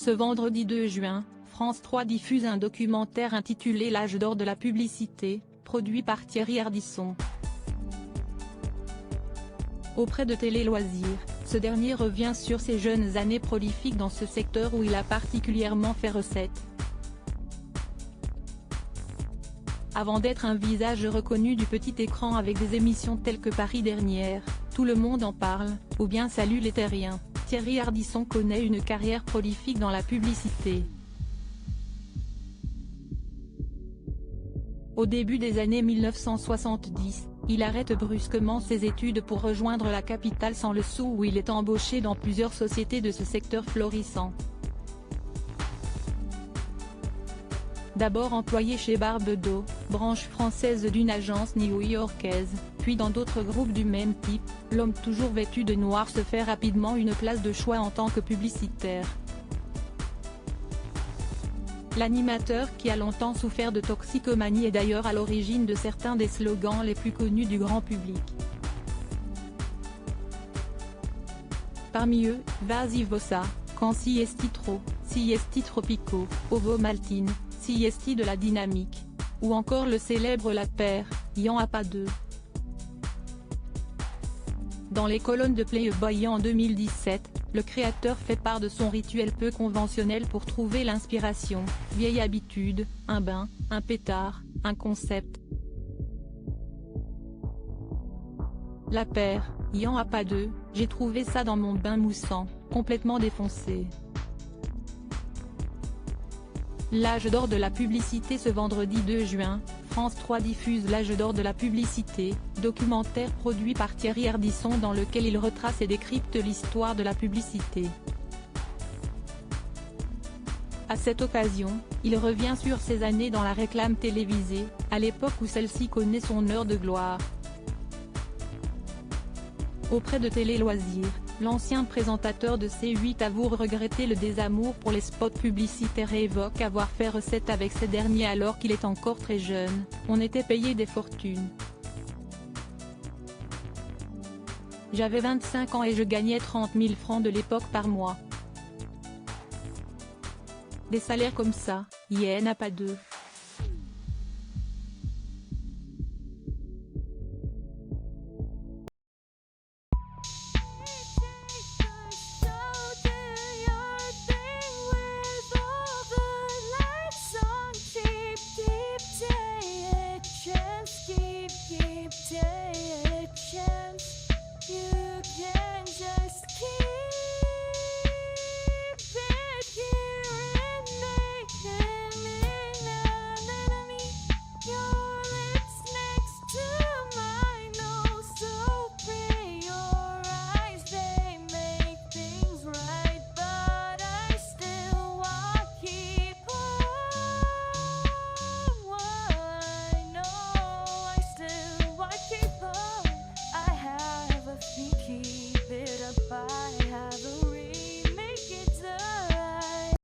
Ce vendredi 2 juin, France 3 diffuse un documentaire intitulé L'âge d'or de la publicité, produit par Thierry Ardisson. Auprès de Télé Loisirs, ce dernier revient sur ses jeunes années prolifiques dans ce secteur où il a particulièrement fait recette. Avant d'être un visage reconnu du petit écran avec des émissions telles que Paris Dernière, Tout le monde en parle, ou bien Salut les Terriens, Thierry Ardisson connaît une carrière prolifique dans la publicité. Au début des années 1970, il arrête brusquement ses études pour rejoindre la capitale sans le sou où il est embauché dans plusieurs sociétés de ce secteur florissant. D'abord employé chez Barbedot, branche française d'une agence new-yorkaise, puis dans d'autres groupes du même type, l'homme toujours vêtu de noir se fait rapidement une place de choix en tant que publicitaire. L'animateur qui a longtemps souffert de toxicomanie est d'ailleurs à l'origine de certains des slogans les plus connus du grand public. Parmi eux, Vas-y Vossa, Quand si esti trop, si esti tropico, Ovo Maltine, si esti de la dynamique, ou encore le célèbre La Paire, y'en a pas deux. Dans les colonnes de Playboy en 2017, le créateur fait part de son rituel peu conventionnel pour trouver l'inspiration: vieille habitude, un bain, un pétard, un concept. La Paire, y'en a pas deux, j'ai trouvé ça dans mon bain moussant, complètement défoncé. L'âge d'or de la publicité. Ce vendredi 2 juin, France 3 diffuse L'âge d'or de la publicité, documentaire produit par Thierry Ardisson dans lequel il retrace et décrypte l'histoire de la publicité. À cette occasion, il revient sur ses années dans la réclame télévisée, à l'époque où celle-ci connaît son heure de gloire. Auprès de Télé Loisirs, l'ancien présentateur de C8 avoue regretter le désamour pour les spots publicitaires et évoque avoir fait recette avec ces derniers alors qu'il est encore très jeune. On était payé des fortunes. J'avais 25 ans et je gagnais 30 000 francs de l'époque par mois. Des salaires comme ça, y'en a pas deux.